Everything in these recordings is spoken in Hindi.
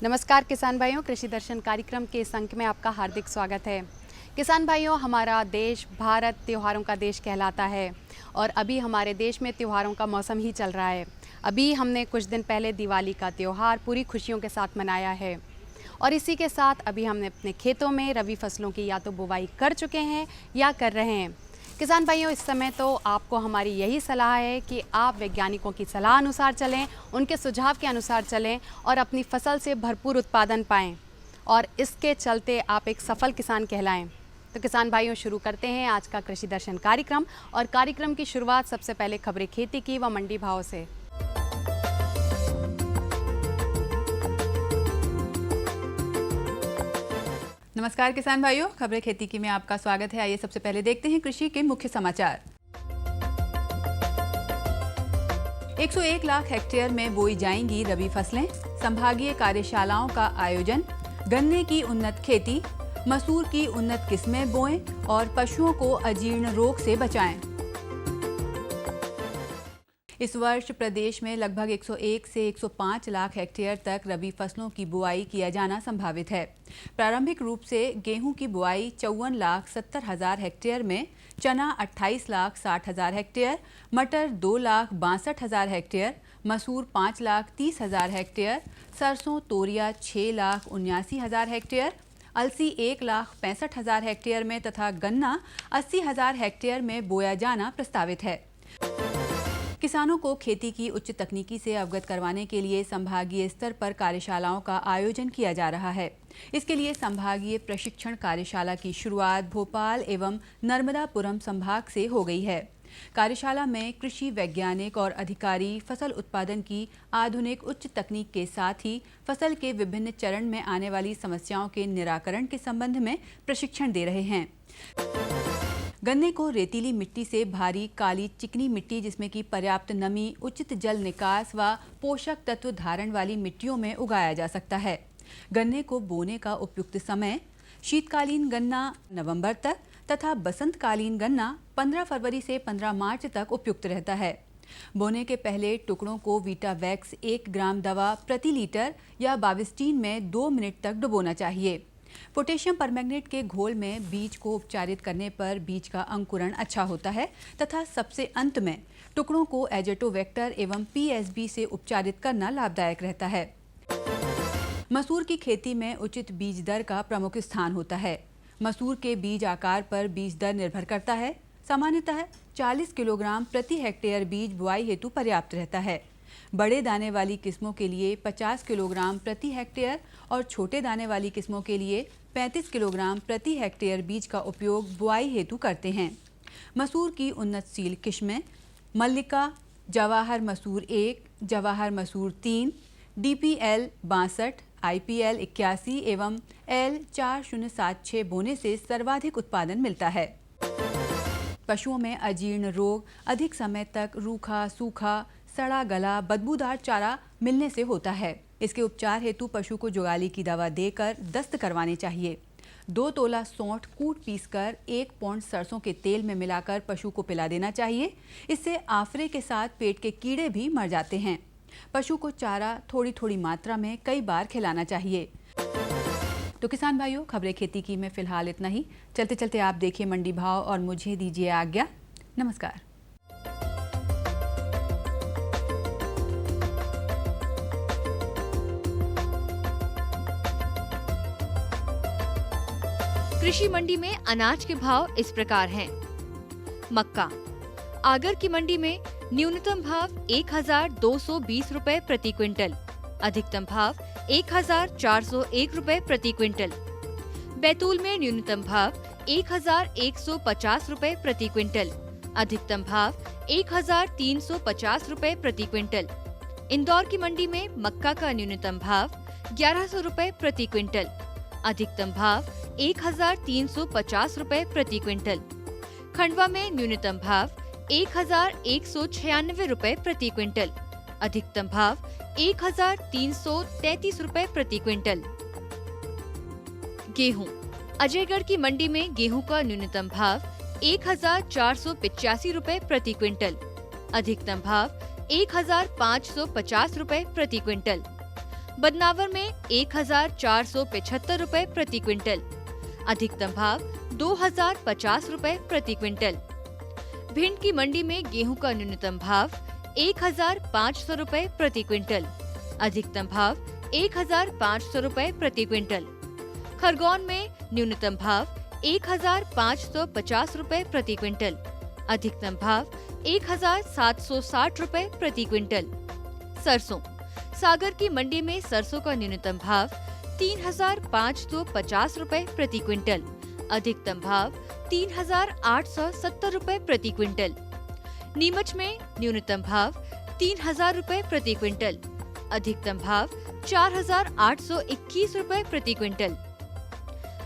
नमस्कार किसान भाइयों, कृषि दर्शन कार्यक्रम के इस अंक में आपका हार्दिक स्वागत है। किसान भाइयों, हमारा देश भारत त्योहारों का देश कहलाता है और अभी हमारे देश में त्योहारों का मौसम ही चल रहा है। अभी हमने कुछ दिन पहले दिवाली का त्यौहार पूरी खुशियों के साथ मनाया है और इसी के साथ अभी हमने अपने खेतों में रबी फसलों की या तो बुवाई कर चुके हैं या कर रहे हैं। किसान भाइयों, इस समय तो आपको हमारी यही सलाह है कि आप वैज्ञानिकों की सलाह अनुसार चलें, उनके सुझाव के अनुसार चलें और अपनी फसल से भरपूर उत्पादन पाएं और इसके चलते आप एक सफल किसान कहलाएं। तो किसान भाइयों, शुरू करते हैं आज का कृषि दर्शन कार्यक्रम और कार्यक्रम की शुरुआत सबसे पहले खबरें खेती की व मंडी भाव से। नमस्कार किसान भाइयों, खबरें खेती की में आपका स्वागत है। आइए सबसे पहले देखते हैं कृषि के मुख्य समाचार। 101 लाख हेक्टेयर में बोई जाएंगी रबी फसलें, संभागीय कार्यशालाओं का आयोजन, गन्ने की उन्नत खेती, मसूर की उन्नत किस्में बोएं और पशुओं को अजीर्ण रोग से बचाएं। इस वर्ष प्रदेश में लगभग 101 से 105 लाख हेक्टेयर तक रबी फसलों की बुआई किया जाना संभावित है। प्रारंभिक रूप से गेहूं की बुआई 54,70,000 हेक्टेयर में, चना 28,60,000 हेक्टेयर, मटर 2,62,000 हेक्टेयर, मसूर 5,30,000 हेक्टेयर, सरसों तोरिया 6,79,000 हेक्टेयर, अलसी 1,65,000 हेक्टेयर में तथा गन्ना 80,000 हेक्टेयर में बोया जाना प्रस्तावित है। किसानों को खेती की उच्च तकनीकी से अवगत करवाने के लिए संभागीय स्तर पर कार्यशालाओं का आयोजन किया जा रहा है। इसके लिए संभागीय प्रशिक्षण कार्यशाला की शुरुआत भोपाल एवं नर्मदापुरम संभाग से हो गई है। कार्यशाला में कृषि वैज्ञानिक और अधिकारी फसल उत्पादन की आधुनिक उच्च तकनीक के साथ ही फसल के विभिन्न चरण में आने वाली समस्याओं के निराकरण के संबंध में प्रशिक्षण दे रहे हैं। गन्ने को रेतीली मिट्टी से भारी काली चिकनी मिट्टी जिसमें कि पर्याप्त नमी, उचित जल निकास व पोषक तत्व धारण वाली मिट्टियों में उगाया जा सकता है। गन्ने को बोने का उपयुक्त समय शीतकालीन गन्ना नवंबर तक तथा बसंतकालीन गन्ना 15 फरवरी से 15 मार्च तक उपयुक्त रहता है। बोने के पहले टुकड़ों को वीटावैक्स 1 ग्राम दवा प्रति लीटर या बाविस्टीन में 2 मिनट तक डुबोना चाहिए। पोटेशियम परमैंगनेट के घोल में बीज को उपचारित करने पर बीज का अंकुरण अच्छा होता है तथा सबसे अंत में टुकड़ों को एजेटोवेक्टर एवं पीएसबी से उपचारित करना लाभदायक रहता है। मसूर की खेती में उचित बीज दर का प्रमुख स्थान होता है। मसूर के बीज आकार पर बीज दर निर्भर करता है। सामान्यतः 40 किलोग्राम प्रति हेक्टेयर बीज बुआई हेतु पर्याप्त रहता है। बड़े दाने वाली किस्मों के लिए 50 किलोग्राम प्रति हेक्टेयर और छोटे दाने वाली किस्मों के लिए 35 किलोग्राम प्रति हेक्टेयर बीज का उपयोग बुआई हेतु करते हैं। मसूर की उन्नतशील किस्में मल्लिका, जवाहर मसूर 1, जवाहर मसूर 3, DPL 62, IPL 81 एवं L4076 बोने से सर्वाधिक उत्पादन मिलता है। पशुओं में अजीर्ण रोग अधिक समय तक रूखा, सूखा, सड़ा गला, बदबूदार चारा मिलने से होता है। इसके उपचार हेतु पशु को जुगाली की दवा देकर दस्त करवानी चाहिए। 2 तोला सौंठ कूट पीसकर 1 पौंड सरसों के तेल में मिलाकर पशु को पिला देना चाहिए। इससे आफरे के साथ पेट के कीड़े भी मर जाते हैं। पशु को चारा थोड़ी थोड़ी मात्रा में कई बार खिलाना चाहिए। तो किसान भाइयों, खबरें खेती की में फिलहाल इतना ही। चलते चलते आप देखिए मंडी भाव और मुझे दीजिए आज्ञा। नमस्कार। कृषि मंडी में अनाज के भाव इस प्रकार हैं। मक्का आगर की मंडी में न्यूनतम भाव 1,220 रुपए प्रति क्विंटल, अधिकतम भाव 1,401 रुपए प्रति क्विंटल। बैतूल में न्यूनतम भाव 1,150 रुपए प्रति क्विंटल, अधिकतम भाव 1,350 रुपए प्रति क्विंटल। इंदौर की मंडी में मक्का का न्यूनतम भाव 1,100 रुपए प्रति क्विंटल, अधिकतम भाव 1,350 रुपए प्रति क्विंटल। खंडवा में न्यूनतम भाव 1,196 रुपए प्रति क्विंटल, अधिकतम भाव 1,333 रुपए प्रति क्विंटल। गेहूं अजयगढ़ की मंडी में गेहूं का न्यूनतम भाव 1,485 रुपए प्रति क्विंटल, अधिकतम भाव 1,550 रुपए प्रति क्विंटल। बदनावर में 1475 रुपए प्रति क्विंटल, अधिकतम भाव 2050 रुपए प्रति क्विंटल। भिंड की मंडी में गेहूं का न्यूनतम भाव 1500 रुपए प्रति क्विंटल, अधिकतम भाव 1500 रुपए प्रति क्विंटल। खरगोन में न्यूनतम भाव 1550 रुपए प्रति क्विंटल, अधिकतम भाव 1760 रुपए प्रति क्विंटल। सरसों, सागर की मंडी में सरसों का न्यूनतम भाव 3550 रुपए प्रति क्विंटल, अधिकतम भाव 3870 रुपए प्रति क्विंटल। नीमच में न्यूनतम भाव 3000 रुपए प्रति क्विंटल, अधिकतम भाव 4821 रुपए प्रति क्विंटल।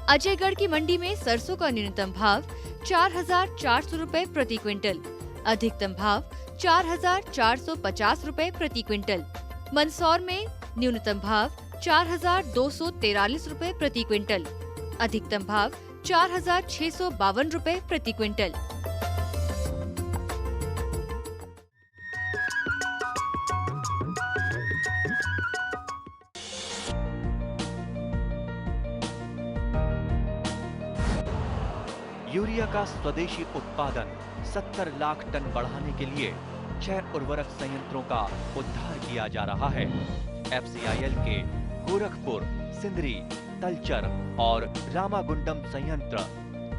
अजयगढ़ की मंडी में सरसों का न्यूनतम भाव 4400 रुपए प्रति क्विंटल, अधिकतम भाव 4450 रुपए प्रति क्विंटल। मंदसौर में न्यूनतम भाव 4243 रुपए प्रति क्विंटल, अधिकतम भाव 4652 रुपए प्रति क्विंटल। यूरिया का स्वदेशी उत्पादन 70 लाख टन बढ़ाने के लिए 6 उर्वरक संयंत्रों का उद्धार किया जा रहा है। FCIL के गोरखपुर, सिंदरी, तलचर और रामागुंडम संयंत्र,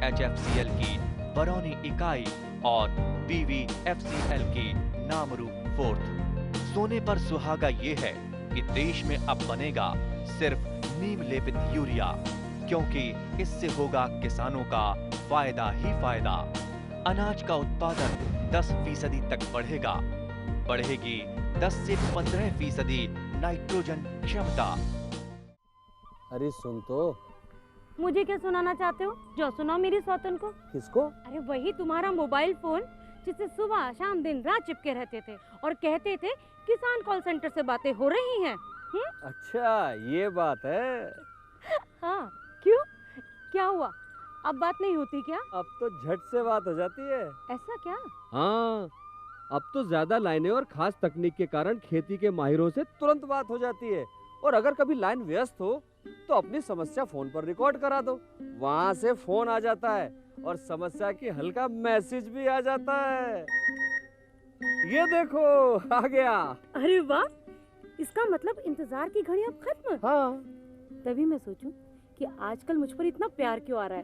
HFCL की बरौनी इकाई और BVFCL की नामरू फोर्थ। सोने पर सुहागा ये है कि देश में अब बनेगा सिर्फ नीम लेपित यूरिया, क्योंकि इससे होगा किसानों का फायदा ही फायदा। अनाज का उत्पादन 10% तक बढ़ेगा। बढ़ेगी 10 से 15% नाइट्रोजन क्षमता। अरे सुन तो। मुझे क्या सुनाना चाहते हो? जो सुनाओ मेरी सौतन को। किसको? अरे वही तुम्हारा मोबाइल फोन जिससे सुबह शाम दिन रात चिपके रहते थे और कहते थे किसान कॉल सेंटर से बातें हो रही हैं। अच्छा ये बात है। हाँ क्यों, क्या हुआ? अब बात नहीं होती क्या? अब तो झट से बात हो जाती है। ऐसा क्या? हाँ, अब तो ज्यादा लाइनें और खास तकनीक के कारण खेती के माहिरों से तुरंत बात हो जाती है। और अगर कभी लाइन व्यस्त हो तो अपनी समस्या फोन पर रिकॉर्ड करा दो, वहाँ से फोन आ जाता है और समस्या की हल का मैसेज भी आ जाता है। ये देखो आ गया। अरे वाह, इसका मतलब इंतजार की घड़ी अब खत्म। हाँ, तभी मैं सोचूं कि आजकल मुझ पर इतना प्यार क्यों आ रहा है।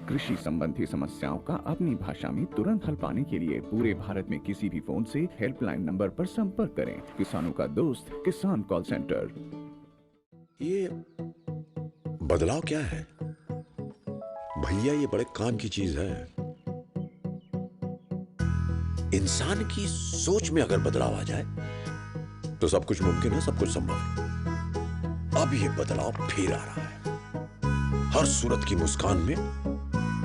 कृषि संबंधी समस्याओं का अपनी भाषा में तुरंत हल पाने के लिए पूरे भारत में किसी भी फोन से हेल्पलाइन नंबर पर संपर्क करें। किसानों का दोस्त किसान कॉल सेंटर। ये बदलाव क्या है भैया? ये बड़े काम की चीज है। इंसान की सोच में अगर बदलाव आ जाए तो सब कुछ मुमकिन है, सब कुछ संभव है। अब ये बदलाव फिर आ रहा है। हर सूरत की मुस्कान में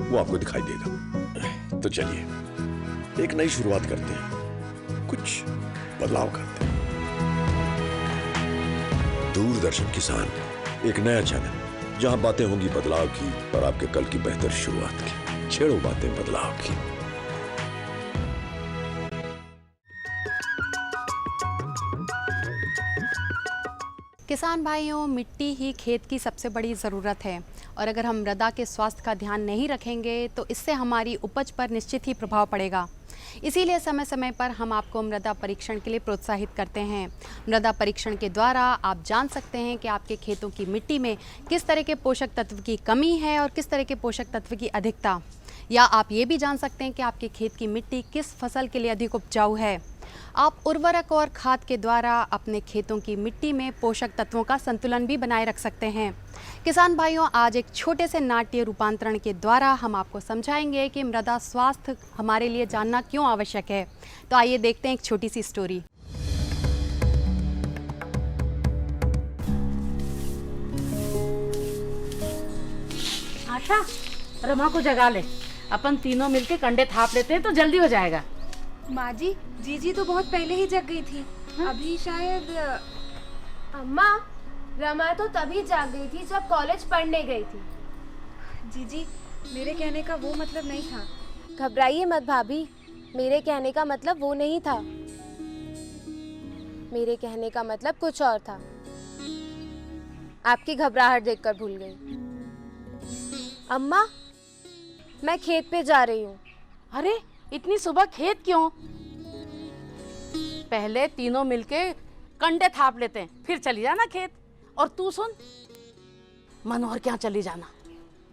वो आपको दिखाई देगा। तो चलिए एक नई शुरुआत करते हैं, कुछ बदलाव करते हैं। दूरदर्शन किसान, एक नया चैनल जहां बातें होंगी बदलाव की और आपके कल की बेहतर शुरुआत की। छेड़ो बातें बदलाव की। किसान भाइयों, मिट्टी ही खेत की सबसे बड़ी ज़रूरत है और अगर हम मृदा के स्वास्थ्य का ध्यान नहीं रखेंगे तो इससे हमारी उपज पर निश्चित ही प्रभाव पड़ेगा। इसीलिए समय समय पर हम आपको मृदा परीक्षण के लिए प्रोत्साहित करते हैं। मृदा परीक्षण के द्वारा आप जान सकते हैं कि आपके खेतों की मिट्टी में किस तरह के पोषक तत्व की कमी है और किस तरह के पोषक तत्व की अधिकता, या आप ये भी जान सकते हैं कि आपके खेत की मिट्टी किस फसल के लिए अधिक उपजाऊ है। आप उर्वरक और खाद के द्वारा अपने खेतों की मिट्टी में पोषक तत्वों का संतुलन भी बनाए रख सकते हैं। किसान भाइयों, आज एक छोटे से नाट्य रूपांतरण के द्वारा हम आपको समझाएंगे कि मृदा स्वास्थ्य हमारे लिए जानना क्यों आवश्यक है। तो आइए देखते हैं एक छोटी सी स्टोरी। आशा, रमा को जगा ले। अपन तीनों मिलके कंडे थाप लेते हैं तो जल्दी हो जाएगा। माँ जी, जीजी तो बहुत पहले ही जग गई थी। अभी शायद अम्मा, रमा तो तभी जाग गई थी जब कॉलेज पढ़ने गई थी। जीजी, मेरे कहने का वो मतलब नहीं था। घबराइए मत भाभी, मेरे कहने का मतलब वो नहीं था। मेरे कहने का मतलब कुछ और था। आपकी घबराहट देखकर भूल गई। अम्मा, मैं खेत पे जा रही हूँ। अरे इतनी सुबह खेत क्यों? पहले तीनों मिलके कंडे थाप लेते हैं, फिर चली जाना खेत। और तू सुन, मनोहर क्या चली जाना,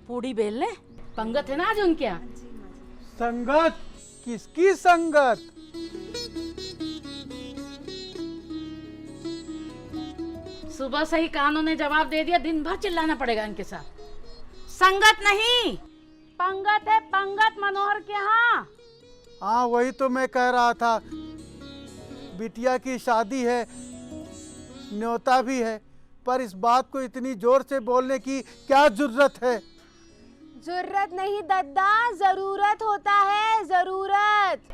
पूड़ी बेलने पंगत है ना आज उनके यहाँ। संगत? किसकी संगत? सुबह से ही कानों ने जवाब दे दिया, दिन भर चिल्लाना पड़ेगा इनके साथ। संगत नहीं, पंगत है, पंगत मनोहर के यहाँ। हाँ वही तो मैं कह रहा था, बिटिया की शादी है, न्योता भी है, पर इस बात को इतनी जोर से बोलने की क्या जरूरत है? जरूरत नहीं दद्दा, जरूरत होता है, जरूरत।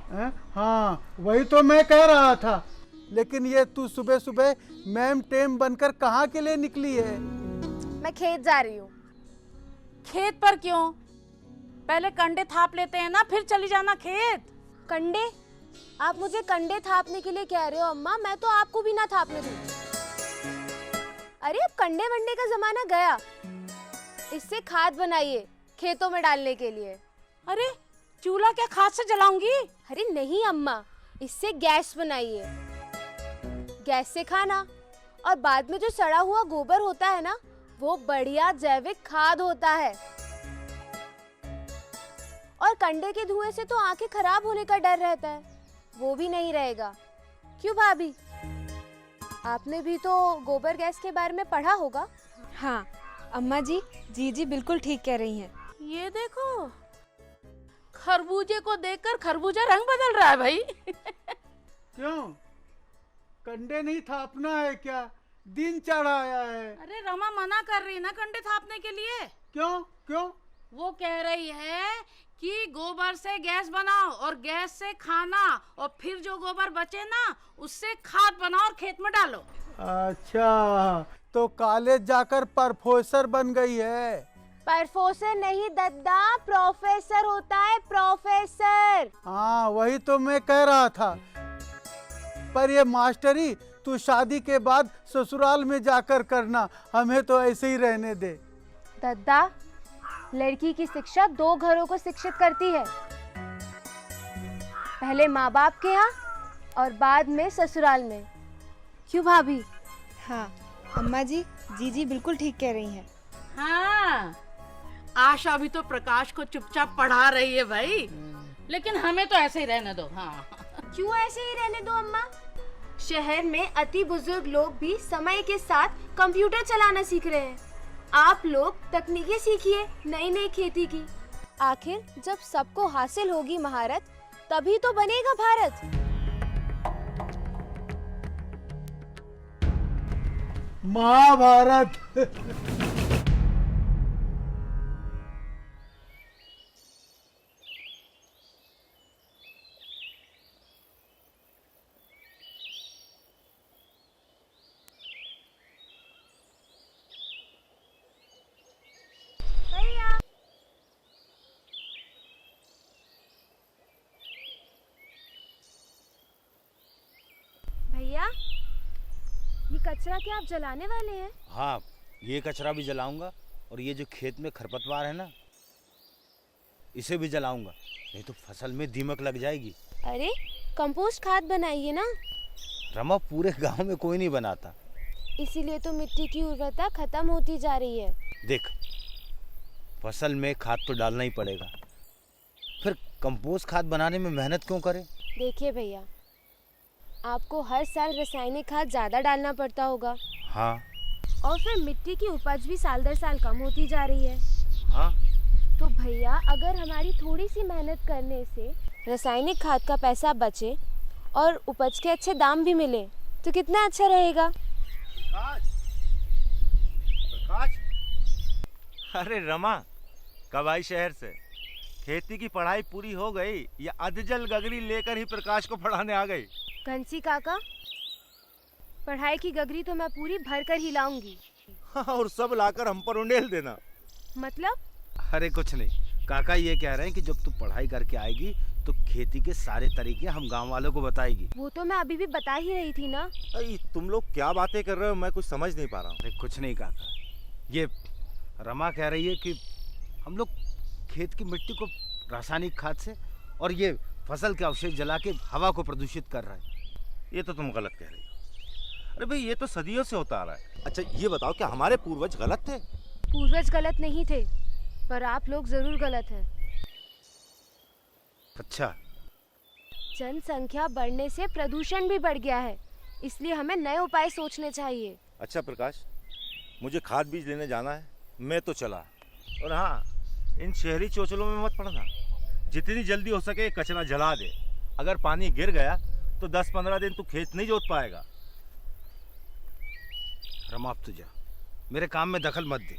हाँ वही तो मैं कह रहा था, लेकिन ये तू सुबह सुबह मैम टेम बनकर कहाँ के लिए निकली है? मैं खेत जा रही हूँ। खेत पर क्यों? पहले कंडे थाप लेते हैं ना, फिर चली जाना खेत। कंडे? आप मुझे कंडे थापने के लिए कह रहे हो अम्मा? मैं तो आपको भी ना थापने दूँ। अरे अब कंडे वंडे का जमाना गया, इससे खाद बनाइए खेतों में डालने के लिए। अरे चूल्हा क्या खाद से जलाऊंगी? अरे नहीं अम्मा, इससे गैस बनाइए, गैस से खाना, और बाद में जो सड़ा हुआ गोबर होता है ना, वो बढ़िया जैविक खाद होता है। और कंडे के धुएं से तो आंखें खराब होने का डर रहता है, वो भी नहीं रहेगा। क्यों भाभी, आपने भी तो गोबर गैस के बारे में पढ़ा होगा। हाँ अम्मा जी, जीजी बिल्कुल ठीक कह रही हैं। ये देखो, खरबूजे को देखकर खरबूजा रंग बदल रहा है भाई। क्यों, कंडे नहीं थापना है क्या? दिन चढ़ा आया है। अरे रमा मना कर रही है ना कंडे थापने के लिए। क्यों क्यों? वो कह रही है कि गोबर से गैस बनाओ और गैस से खाना, और फिर जो गोबर बचे ना उससे खाद बनाओ और खेत में डालो। अच्छा, तो कॉलेज जाकर प्रोफेसर बन गई है? प्रोफेसर नहीं दद्दा, प्रोफेसर होता है, प्रोफेसर। हाँ वही तो मैं कह रहा था, पर ये मास्टरी तू शादी के बाद ससुराल में जाकर करना, हमें तो ऐसे ही रहने दे। दद्दा, लड़की की शिक्षा 2 घरों को शिक्षित करती है, पहले माँ बाप के यहाँ और बाद में ससुराल में। क्यों भाभी? हाँ अम्मा जी, जीजी बिल्कुल ठीक कह रही हैं। हाँ, आशा भी तो प्रकाश को चुपचाप पढ़ा रही है भाई, लेकिन हमें तो ऐसे ही रहने दो। हाँ क्यों ऐसे ही रहने दो अम्मा? शहर में अति बुजुर्ग लोग भी समय के साथ कंप्यूटर चलाना सीख रहे हैं। आप लोग तकनीकें सीखिए, नई नई खेती की। आखिर जब सबको हासिल होगी महारत, तभी तो बनेगा भारत। महाभारत। भैया, ये कचरा क्या आप जलाने वाले हैं? हाँ, ये कचरा भी जलाऊंगा, और ये जो खेत में खरपतवार है ना, इसे भी जलाऊंगा, नहीं तो फसल में दीमक लग जाएगी। अरे कंपोस्ट खाद बनाइए ना। रमा, पूरे गांव में कोई नहीं बनाता। इसीलिए तो मिट्टी की उर्वरता खत्म होती जा रही है। देख, फसल में खाद तो डालना ही पड़ेगा, फिर कंपोस्ट खाद बनाने में मेहनत क्यों करें? देखिए भैया, आपको हर साल रासायनिक खाद ज्यादा डालना पड़ता होगा। हाँ। और फिर मिट्टी की उपज भी साल दर साल कम होती जा रही है। हाँ। तो भैया, अगर हमारी थोड़ी सी मेहनत करने से रासायनिक खाद का पैसा बचे और उपज के अच्छे दाम भी मिले, तो कितना अच्छा रहेगा। प्रकाश, अरे रमा, कब आई शहर से? खेती की पढ़ाई पूरी हो गई या अधजल गगरी लेकर ही प्रकाश को पढ़ाने आ गई? घंसी काका, पढ़ाई की गगरी तो मैं पूरी भर कर ही लाऊंगी। हाँ, और सब लाकर हम पर उंडेल देना। मतलब? अरे कुछ नहीं, काका ये कह रहे हैं कि जब तू पढ़ाई करके आएगी तो खेती के सारे तरीके हम गांव वालों को बताएगी। वो तो मैं अभी भी बता ही रही थी ना। तुम लोग क्या बातें कर रहे हो, मैं कुछ समझ नहीं पा रहा हूँ। अरे कुछ नहीं काका, ये रमा कह रही है कि हम लोग खेत की मिट्टी को रासायनिक खाद से और ये फसल के अवशेष जला के हवा को प्रदूषित कर रहे हैं। ये तो तुम गलत कह रही हो। अरे भाई ये तो सदियों से होता आ रहा है। अच्छा ये बताओ क्या हमारे पूर्वज गलत थे? पूर्वज गलत नहीं थे, पर आप लोग जरूर गलत हैं। अच्छा, जनसंख्या बढ़ने से प्रदूषण भी बढ़ गया है, इसलिए हमें नए उपाय सोचने चाहिए। अच्छा प्रकाश, मुझे खाद बीज लेने जाना है, मैं तो चला। और हाँ, इन शहरी चोचलों में मत पड़ना। जितनी जल्दी हो सके कचरा जला दे। अगर पानी गिर गया तो 10-15 दिन तू खेत नहीं जोत पाएगा। रमा अब तू जा, मेरे काम में दखल मत दे।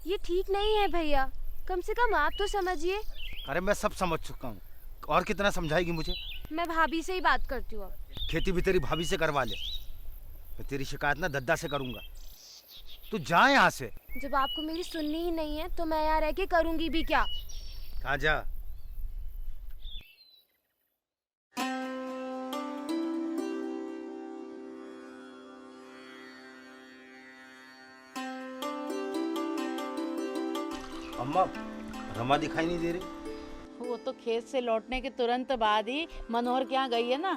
ये ठीक नहीं है भैया, कम से कम आप तो समझिए। अरे मैं सब समझ चुका हूँ, और कितना समझाएगी मुझे? मैं भाभी से ही बात करती हूँ। खेती भी तेरी भाभी से करवा ले। मैं तेरी शिकायत ना दद्दा से करूंगा। तू जा यहाँ से। जब आपको मेरी सुननी ही नहीं है तो मैं यहाँ रह के करूंगी भी क्या? कहाँ जा। अम्मा, रमा दिखाई नहीं दे रही। वो तो खेत से लौटने के तुरंत बाद ही मनोहर के यहाँ गई है ना।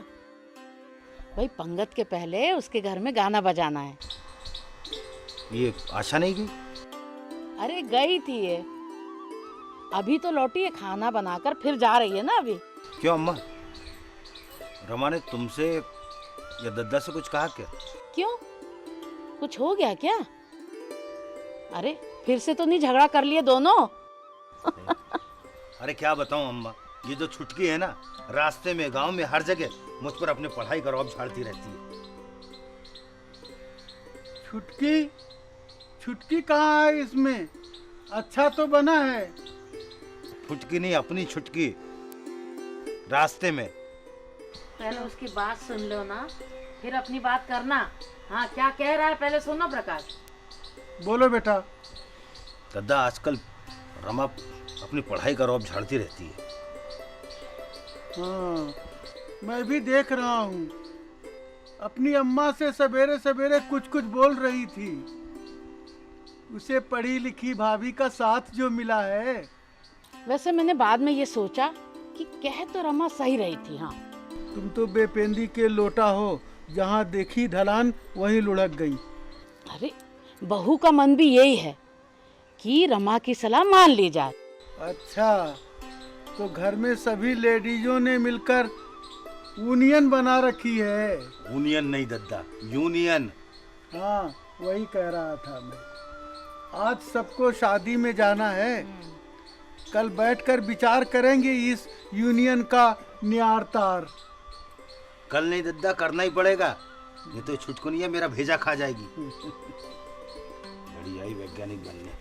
भाई पंगत के पहले उसके घर में गाना बजाना है। ये आशा नहीं गई? अरे गई थी ये, अभी तो लौटी है, खाना बनाकर फिर जा रही है ना अभी। क्यों अम्मा, रमा ने तुमसे या दद्दा से कुछ कहा क्या? क्यों, कुछ हो गया क्या? अरे फिर से तो नहीं झगड़ा कर लिए दोनों? अरे क्या बताऊं अम्मा, ये जो छुटकी है ना, रास्ते में गांव में हर जगह मुझ पर अपने पढ़ाई का रौब झाड़ती रहती है। छुटकी? छुटकी कहाँ है इसमें? अच्छा तो बना है। छुटकी नहीं, अपनी छुटकी। रास्ते में। पहले उसकी बात सुन लो ना, फिर अपनी बात करना। हाँ क्या कह रहा है पहले सुनो प्रकाश। बोलो बेटा। दद्दा आजकल रमा अपनी पढ़ाई का रौब झाड़ती रहती है। हाँ, मैं भी देख रहा हूँ। अपनी अम्मा से सवेरे सवेरे कुछ कुछ बोल रही थी। उसे पढ़ी लिखी भाभी का साथ जो मिला है। वैसे मैंने बाद में ये सोचा कि कह तो रमा सही रही थी। हाँ तुम तो बेपेंदी के लोटा हो, जहाँ देखी ढलान वहीं लुढ़क गई। अरे बहू का मन भी यही है कि रमा की सलाह मान ली जाए। अच्छा, तो घर में सभी लेडीजों ने मिलकर यूनियन बना रखी है। यूनियन नहीं दद्दा, यूनियन। हाँ वही कह रहा था मैं। आज सबको शादी में जाना है, कल बैठकर विचार करेंगे इस यूनियन का न्यार तार। कल नहीं दद्दा, करना ही पड़ेगा, नहीं तो छुटकुनिया मेरा भेजा खा जाएगी। बड़ी आई वैज्ञानिक बनने।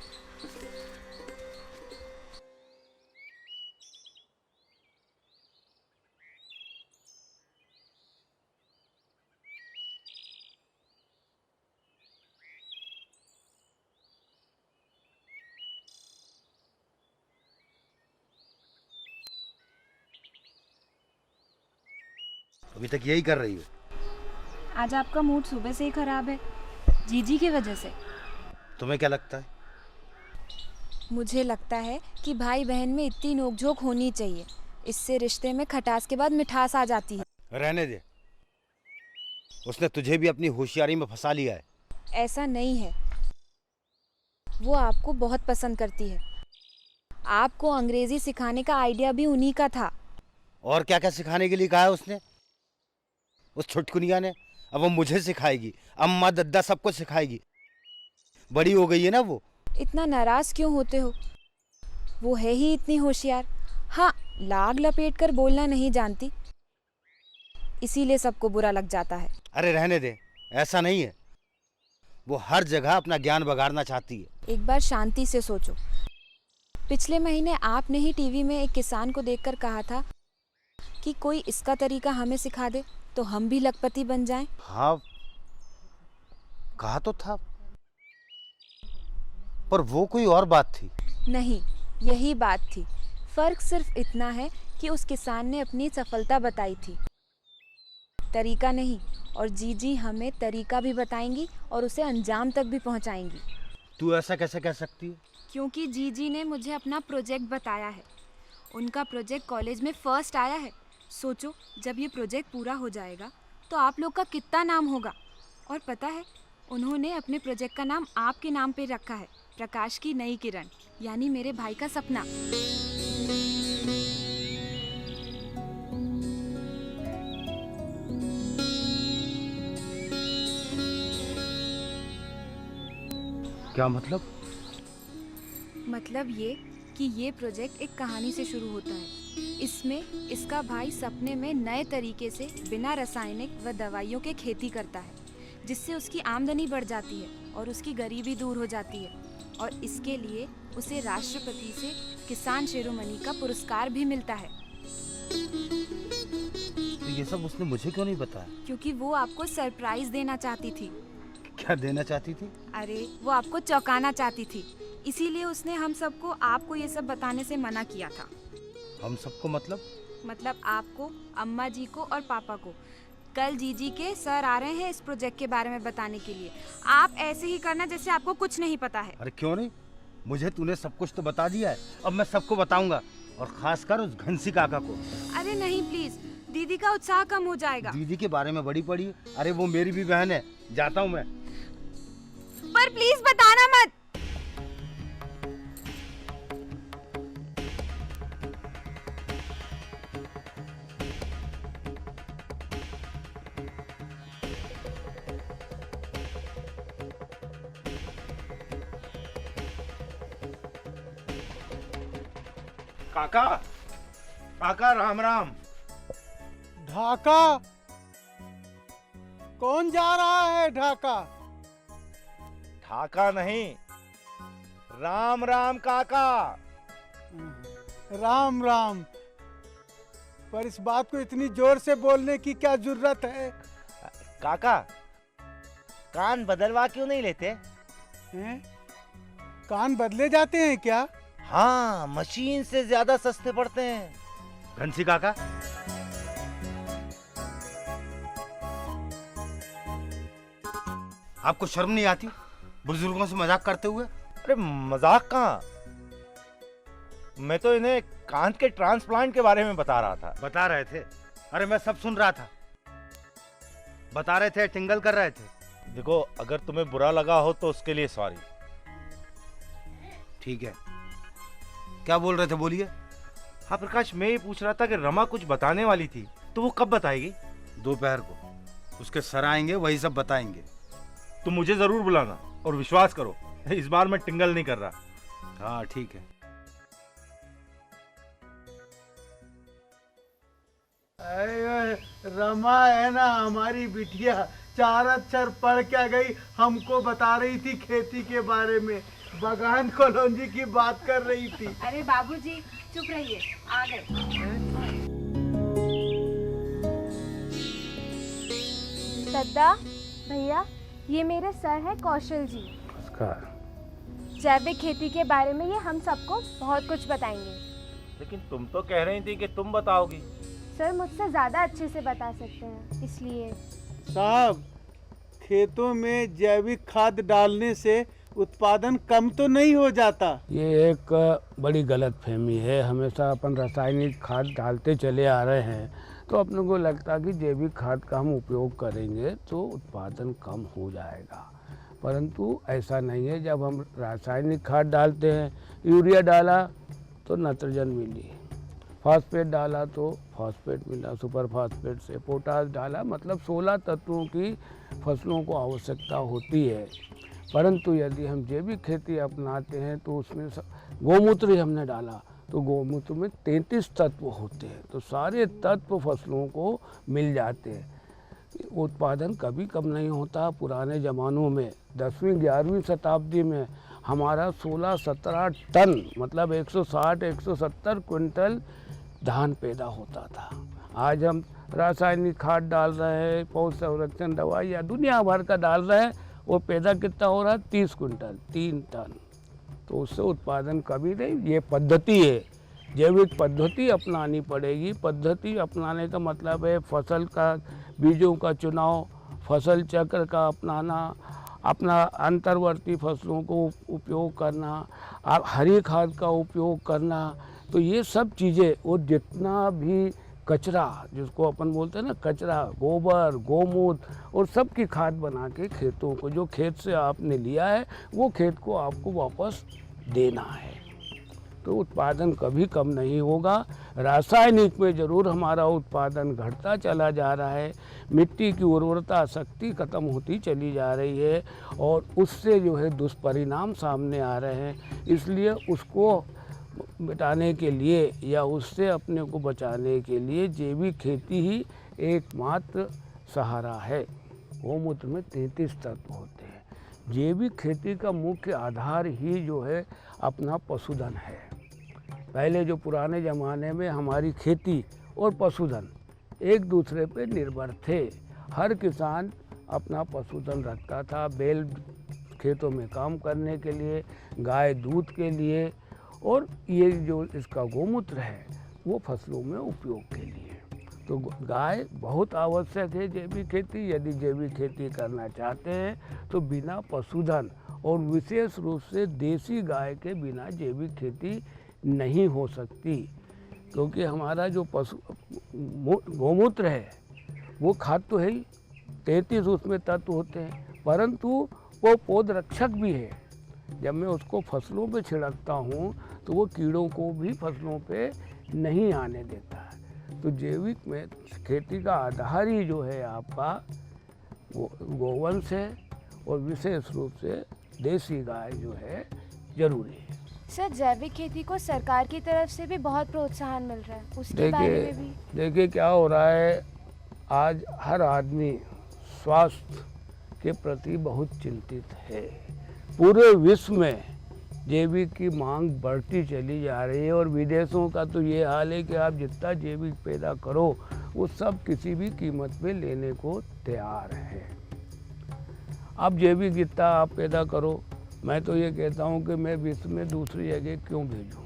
अभी तक यही कर रही हो? आज आपका मूड सुबह से ही खराब है, जीजी की वजह से। तुम्हें क्या लगता है? मुझे लगता है कि भाई बहन में इतनी नोकझोंक होनी चाहिए, इससे रिश्ते में खटास के बाद मिठास आ जाती है। रहने दे, उसने तुझे भी अपनी होशियारी में फंसा लिया है। ऐसा नहीं है, वो आपको बहुत पसंद करती है। आपको अंग्रेजी सिखाने का आइडिया भी उन्हीं का था। और क्या क्या सिखाने के लिए कहा है उसने, उस छुटकुनिया ने? अब वो मुझे सिखाएगी, अम्मा दद्दा सबको सिखाएगी। बड़ी हो गई है ना वो। इतना नाराज क्यों होते हो? वो है ही इतनी होशियार। हाँ, लाग लपेट कर बोलना नहीं जानती, इसीलिए सबको बुरा लग जाता है। अरे रहने दे, ऐसा नहीं है। वो हर जगह अपना ज्ञान बगाड़ना चाहती है। एक बार शांति से सोचो। पिछले महीने आपने ही टीवी में एक किसान को देखकर कहा था कि कोई इसका तरीका हमें सिखा दे तो हम भी लखपति बन जाएं। हाँ कहा तो था, पर वो कोई और बात थी। नहीं, यही बात थी। फर्क सिर्फ इतना है कि उस किसान ने अपनी सफलता बताई थी, तरीका नहीं। और जीजी हमें तरीका भी बताएंगी और उसे अंजाम तक भी पहुंचाएंगी। तू ऐसा कैसे कह सकती है? क्योंकि जीजी ने मुझे अपना प्रोजेक्ट बताया है। उनका प्रोजेक्ट कॉलेज में फर्स्ट आया है। सोचो, जब ये प्रोजेक्ट पूरा हो जाएगा तो आप लोग का कितना नाम होगा। और पता है, उन्होंने अपने प्रोजेक्ट का नाम आपके नाम पे रखा है, प्रकाश की नई किरण, यानी मेरे भाई का सपना। क्या मतलब? मतलब ये कि ये प्रोजेक्ट एक कहानी से शुरू होता है। इसमें इसका भाई सपने में नए तरीके से बिना रासायनिक व दवाइयों के खेती करता है, जिससे उसकी आमदनी बढ़ जाती है और उसकी गरीबी दूर हो जाती है। और इसके लिए उसे राष्ट्रपति से किसान शिरोमणि का पुरस्कार भी मिलता है। तो ये सब उसने मुझे क्यों नहीं बताया? क्योंकि वो आपको सरप्राइज देना चाहती थी। क्या देना चाहती थी? अरे, वो आपको चौंकाना चाहती थी, इसीलिए उसने हम सबको आपको ये सब बताने से मना किया था। हम सबको मतलब आपको, अम्मा जी को और पापा को। कल जीजी के सर आ रहे हैं इस प्रोजेक्ट के बारे में बताने के लिए। आप ऐसे ही करना जैसे आपको कुछ नहीं पता है। अरे क्यों नहीं, मुझे तूने सब कुछ तो बता दिया है, अब मैं सबको बताऊंगा, और खासकर उस घंसी काका को। अरे नहीं, प्लीज, दीदी का उत्साह कम हो जाएगा। दीदी के बारे में बड़ी पड़ी, अरे वो मेरी भी बहन है। जाता हूँ मैं। पर प्लीज बताना मत। काका, काका राम राम। ढाका? कौन जा रहा है ढाका? ढाका नहीं, राम राम काका। राम राम। पर इस बात को इतनी जोर से बोलने की क्या जरूरत है? काका, कान बदलवा क्यों नहीं लेते? हैं? कान बदले जाते हैं क्या? हाँ, मशीन से ज्यादा सस्ते पड़ते हैं। घंसी काका, आपको शर्म नहीं आती बुजुर्गों से मजाक करते हुए? अरे मजाक कहाँ, मैं तो इन्हें कान के ट्रांसप्लांट के बारे में बता रहा था। बता रहे थे? अरे मैं सब सुन रहा था। बता रहे थे, टिंगल कर रहे थे। देखो, अगर तुम्हें बुरा लगा हो तो उसके लिए सॉरी। ठीक है, क्या बोल रहे थे, बोलिए। हाँ प्रकाश, मैं ये पूछ रहा था कि रमा कुछ बताने वाली थी, तो वो कब बताएगी? दोपहर को उसके सर आएंगे, वही सब बताएंगे। तुम मुझे जरूर बुलाना, और विश्वास करो, इस बार मैं टिंगल नहीं कर रहा। हाँ ठीक है। रमा है ना हमारी बिटिया, 4 अक्षर पढ़ के गई, हमको बता रही थी खेती के बारे में, बगान कॉलोनी की बात कर रही थी। अरे बाबूजी चुप रहिए, आ गए। सद्दा भैया, ये मेरे सर है कौशल जी। जैविक खेती के बारे में ये हम सबको बहुत कुछ बताएंगे। लेकिन तुम तो कह रही थी कि तुम बताओगी। सर मुझसे ज्यादा अच्छे से बता सकते हैं, इसलिए। साहब, खेतों में जैविक खाद डालने से उत्पादन कम तो नहीं हो जाता? ये एक बड़ी गलतफहमी है। हमेशा अपन रासायनिक खाद डालते चले आ रहे हैं, तो अपने को लगता है कि जैविक खाद का हम उपयोग करेंगे तो उत्पादन कम हो जाएगा, परंतु ऐसा नहीं है। जब हम रासायनिक खाद डालते हैं, यूरिया डाला तो नाइट्रोजन मिली, फास्फेट डाला तो फास्फेट मिला, सुपर फास्फेट से पोटास डाला, मतलब 16 तत्वों की फसलों को आवश्यकता होती है। परंतु यदि हम जैविक खेती अपनाते हैं तो उसमें गोमूत्र ही हमने डाला तो गोमूत्र में 33 तत्व होते हैं, तो सारे तत्व फसलों को मिल जाते हैं। उत्पादन कभी कम नहीं होता। पुराने ज़मानों में 10वीं 11वीं शताब्दी में हमारा 16-17 टन, मतलब 160-170 क्विंटल धान पैदा होता था। आज हम रासायनिक खाद डाल रहे हैं, पौध संरक्षण दवाई या दुनिया भर का डाल रहे हैं, वो पैदा कितना हो रहा है? 30 क्विंटल, 3 टन। तो उससे उत्पादन कभी नहीं। ये पद्धति है, जैविक पद्धति अपनानी पड़ेगी। पद्धति अपनाने का मतलब है फसल का बीजों का चुनाव, फसल चक्र का अपनाना, अपना अंतर्वर्ती फसलों को उपयोग करना, आप हरी खाद का उपयोग करना, तो ये सब चीज़ें, और जितना भी कचरा जिसको अपन बोलते हैं ना, कचरा, गोबर, गोमूत्र और सब की खाद बना के खेतों को, जो खेत से आपने लिया है वो खेत को आपको वापस देना है, तो उत्पादन कभी कम नहीं होगा। रासायनिक में ज़रूर हमारा उत्पादन घटता चला जा रहा है, मिट्टी की उर्वरता शक्ति खत्म होती चली जा रही है और उससे जो है दुष्परिणाम सामने आ रहे हैं। इसलिए उसको मिटाने के लिए या उससे अपने को बचाने के लिए जैविक खेती ही एकमात्र सहारा है। गौमूत्र में 33 तत्व होते हैं। जैविक खेती का मुख्य आधार ही जो है अपना पशुधन है। पहले जो पुराने ज़माने में हमारी खेती और पशुधन एक दूसरे पे निर्भर थे। हर किसान अपना पशुधन रखता था, बैल खेतों में काम करने के लिए, गाय दूध के लिए, और ये जो इसका गौमूत्र है वो फसलों में उपयोग के लिए। तो गाय बहुत आवश्यक है जैविक खेती। यदि जैविक खेती करना चाहते हैं तो बिना पशुधन और विशेष रूप से देसी गाय के बिना जैविक खेती नहीं हो सकती, क्योंकि हमारा जो गौमूत्र है वो खाद तो है ही, 33 उसमें तत्व होते हैं, परंतु वो पौध रक्षक भी है। जब मैं उसको फसलों पे छिड़कता हूँ तो वो कीड़ों को भी फसलों पे नहीं आने देता है। तो जैविक में खेती का आधार ही जो है आपका गोवंश है, और विशेष रूप से देसी गाय जो है जरूरी है। सर, जैविक खेती को सरकार की तरफ से भी बहुत प्रोत्साहन मिल रहा है, उसके बारे में भी देखिए क्या हो रहा है। आज हर आदमी स्वास्थ्य के प्रति बहुत चिंतित है। पूरे विश्व में जैविक की मांग बढ़ती चली जा रही है, और विदेशों का तो ये हाल है कि आप जितना जैविक पैदा करो वो सब किसी भी कीमत पे लेने को तैयार है। अब जैविक जितना आप पैदा करो, मैं तो ये कहता हूँ कि मैं विश्व में दूसरी जगह क्यों भेजूँ।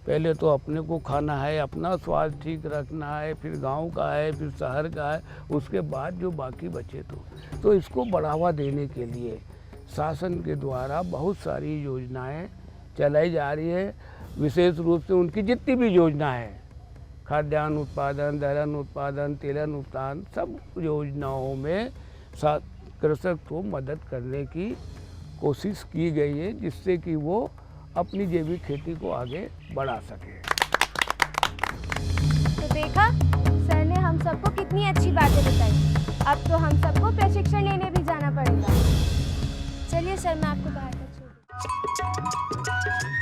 पहले तो अपने को खाना है, अपना स्वास्थ्य ठीक रखना है, फिर गांव का है, फिर शहर का है, उसके बाद जो बाकी बचे तो इसको बढ़ावा देने के लिए शासन के द्वारा बहुत सारी योजनाएं चलाई जा रही है। विशेष रूप से उनकी जितनी भी योजना है, खाद्यान्न उत्पादन, दलहन उत्पादन, तिलहन उत्पादन, सब योजनाओं में कृषक को मदद करने की कोशिश की गई है, जिससे कि वो अपनी जैविक खेती को आगे बढ़ा सके। तो देखा, सर ने हम सबको कितनी अच्छी बातें बताई। अब तो हम सबको प्रशिक्षण लेने भी जाना पड़ेगा। चलिए सर, मैं आपको बाहर तक छोड़ दूँ।